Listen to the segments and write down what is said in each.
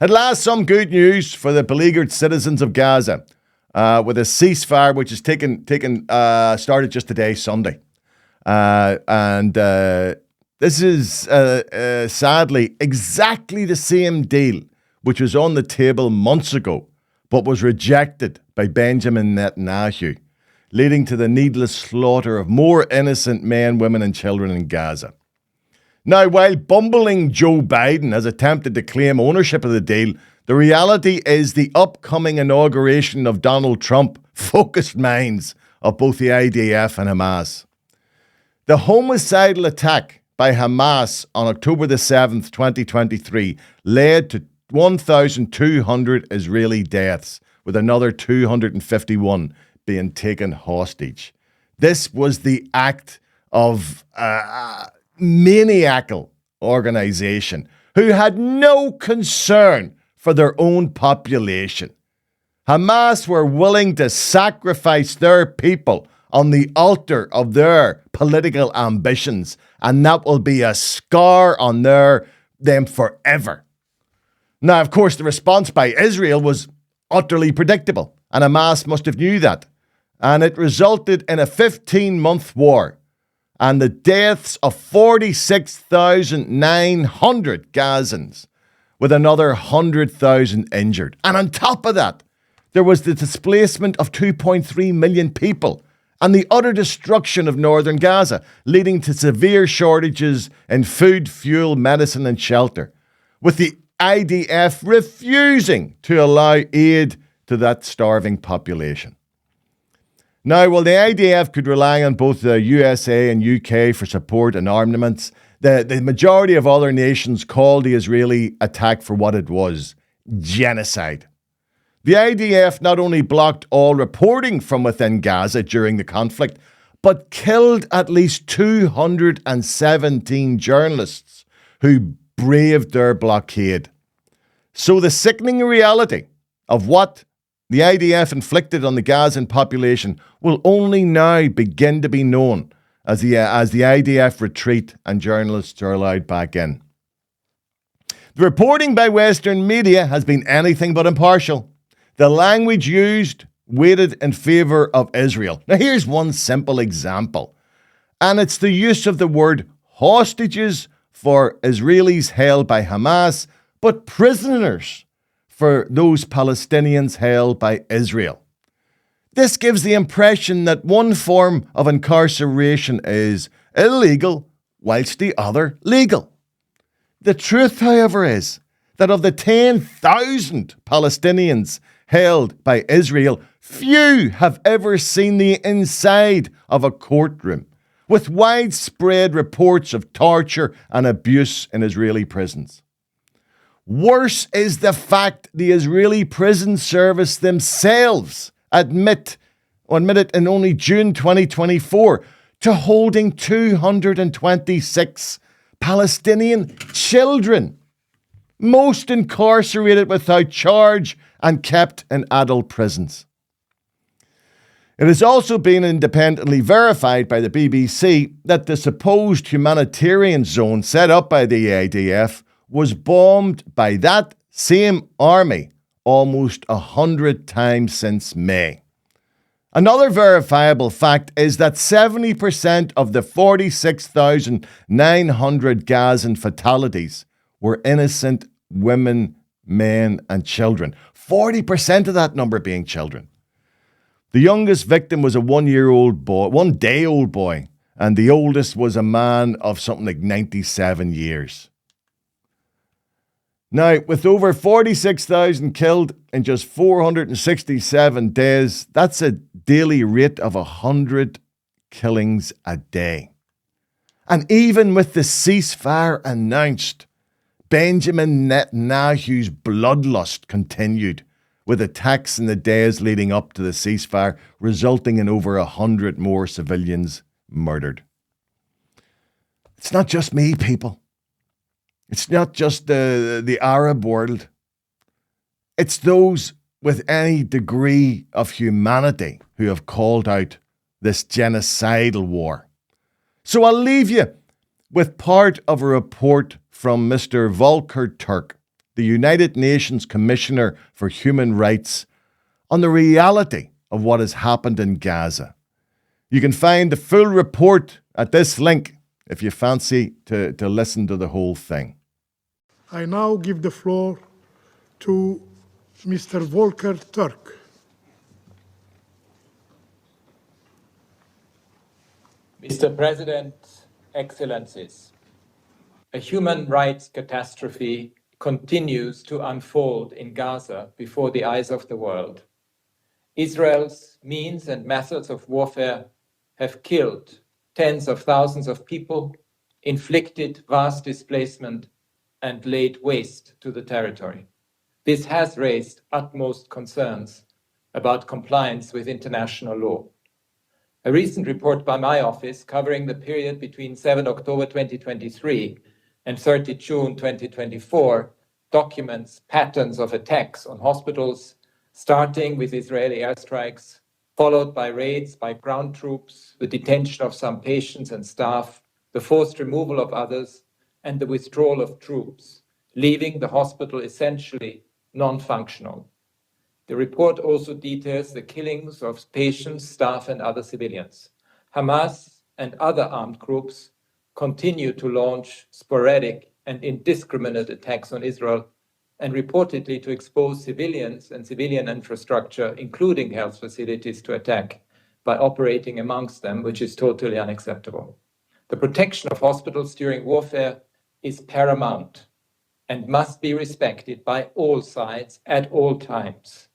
At last, some good news for the beleaguered citizens of Gaza, with a ceasefire which is started just today, Sunday. This is sadly exactly the same deal which was on the table months ago, but was rejected by Benjamin Netanyahu, leading to the needless slaughter of more innocent men, women and children in Gaza. Now, while bumbling Joe Biden has attempted to claim ownership of the deal, the reality is the upcoming inauguration of Donald Trump focused minds of both the IDF and Hamas. The homicidal attack by Hamas on October the 7th, 2023, led to 1,200 Israeli deaths, with another 251 being taken hostage. This was the act of maniacal organization who had no concern for their own population. Hamas were willing to sacrifice their people on the altar of their political ambitions, and that will be a scar on them forever. Now, of course, the response by Israel was utterly predictable, and Hamas must have knew that. And it resulted in a 15-month war and the deaths of 46,900 Gazans, with another 100,000 injured. And on top of that, there was the displacement of 2.3 million people and the utter destruction of northern Gaza, leading to severe shortages in food, fuel, medicine and shelter, with the IDF refusing to allow aid to that starving population. Now, while the IDF could rely on both the USA and UK for support and armaments, the majority of other nations called the Israeli attack for what it was: genocide. The IDF not only blocked all reporting from within Gaza during the conflict, but killed at least 217 journalists who braved their blockade. So the sickening reality of what the IDF inflicted on the Gazan population will only now begin to be known as the IDF retreat and journalists are allowed back in. The reporting by Western media has been anything but impartial. The language used weighted in favour of Israel. Now, here's one simple example, and it's the use of the word hostages for Israelis held by Hamas, but prisoners for those Palestinians held by Israel. This gives the impression that one form of incarceration is illegal, whilst the other legal. The truth, however, is that of the 10,000 Palestinians held by Israel, few have ever seen the inside of a courtroom, with widespread reports of torture and abuse in Israeli prisons. Worse is the fact the Israeli prison service themselves admitted in only June 2024 to holding 226 Palestinian children, most incarcerated without charge and kept in adult prisons. It has also been independently verified by the BBC that the supposed humanitarian zone set up by the IDF was bombed by that same army almost 100 times since May. Another verifiable fact is that 70% of the 46,900 Gazan fatalities were innocent women, men, and children. 40% of that number being children. The youngest victim was a one-day-old boy, and the oldest was a man of something like 97 years. Now, with over 46,000 killed in just 467 days, that's a daily rate of 100 killings a day. And even with the ceasefire announced, Benjamin Netanyahu's bloodlust continued, with attacks in the days leading up to the ceasefire, resulting in over 100 more civilians murdered. It's not just me, people. It's not just the Arab world. It's those with any degree of humanity who have called out this genocidal war. So I'll leave you with part of a report from Mr. Volker Turk, the United Nations Commissioner for Human Rights, on the reality of what has happened in Gaza. You can find the full report at this link if you fancy to listen to the whole thing. I now give the floor to Mr. Volker Turk. Mr. President, Excellencies, a human rights catastrophe continues to unfold in Gaza before the eyes of the world. Israel's means and methods of warfare have killed tens of thousands of people, inflicted vast displacement, and laid waste to the territory. This has raised utmost concerns about compliance with international law. A recent report by my office covering the period between 7 October 2023 and 30 June 2024 documents patterns of attacks on hospitals, starting with Israeli airstrikes, followed by raids by ground troops, the detention of some patients and staff, the forced removal of others, and the withdrawal of troops, leaving the hospital essentially non-functional. The report also details the killings of patients, staff, and other civilians. Hamas and other armed groups continue to launch sporadic and indiscriminate attacks on Israel and reportedly to expose civilians and civilian infrastructure, including health facilities, to attack by operating amongst them, which is totally unacceptable. The protection of hospitals during warfare is paramount and must be respected by all sides at all times.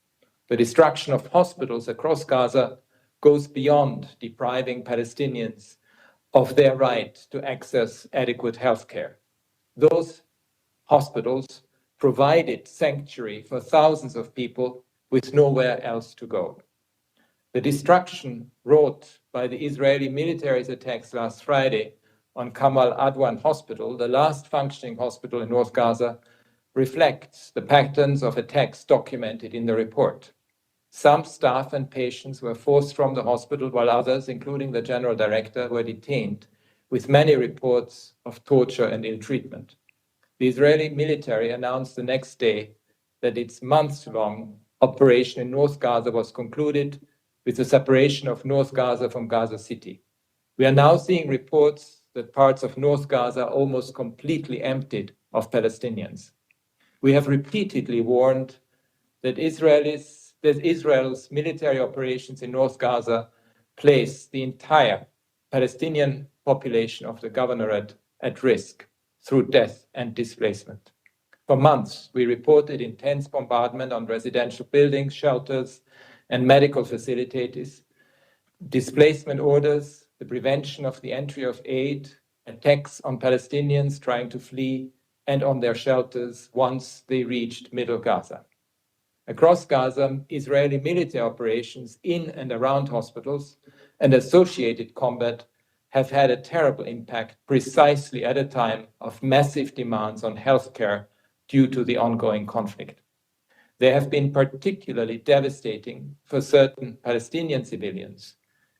The destruction of hospitals across Gaza goes beyond depriving Palestinians of their right to access adequate health care. Those hospitals provided sanctuary for thousands of people with nowhere else to go. The destruction wrought by the Israeli military's attacks last Friday on Kamal Adwan Hospital, the last functioning hospital in North Gaza, reflects the patterns of attacks documented in the report. Some staff and patients were forced from the hospital, while others, including the general director, were detained, with many reports of torture and ill treatment. The Israeli military announced the next day that its months-long operation in North Gaza was concluded with the separation of North Gaza from Gaza City. We are now seeing reports that parts of North Gaza are almost completely emptied of Palestinians. We have repeatedly warned that Israel's military operations in North Gaza place the entire Palestinian population of the governorate at risk through death and displacement. For months, we reported intense bombardment on residential buildings, shelters, and medical facilities, displacement orders, the prevention of the entry of aid, attacks on Palestinians trying to flee, and on their shelters once they reached Middle Gaza. Across Gaza, Israeli military operations in and around hospitals and associated combat have had a terrible impact precisely at a time of massive demands on healthcare due to the ongoing conflict. They have been particularly devastating for certain Palestinian civilians.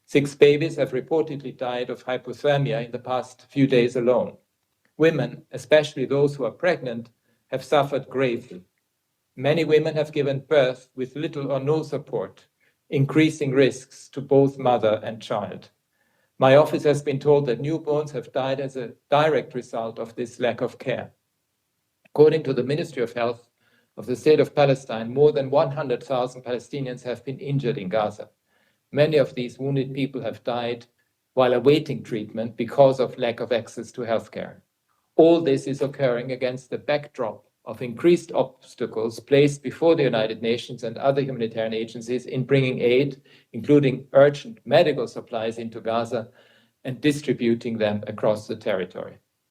6 babies have reportedly died of hypothermia in the past few days alone. Women, especially those who are pregnant, have suffered gravely. Many women have given birth with little or no support, increasing risks to both mother and child. My office has been told that newborns have died as a direct result of this lack of care. According to the Ministry of Health of the State of Palestine, more than 100,000 Palestinians have been injured in Gaza. Many of these wounded people have died while awaiting treatment because of lack of access to healthcare. All this is occurring against the backdrop of increased obstacles placed before the United Nations and other humanitarian agencies in bringing aid, including urgent medical supplies into Gaza and distributing them across the territory.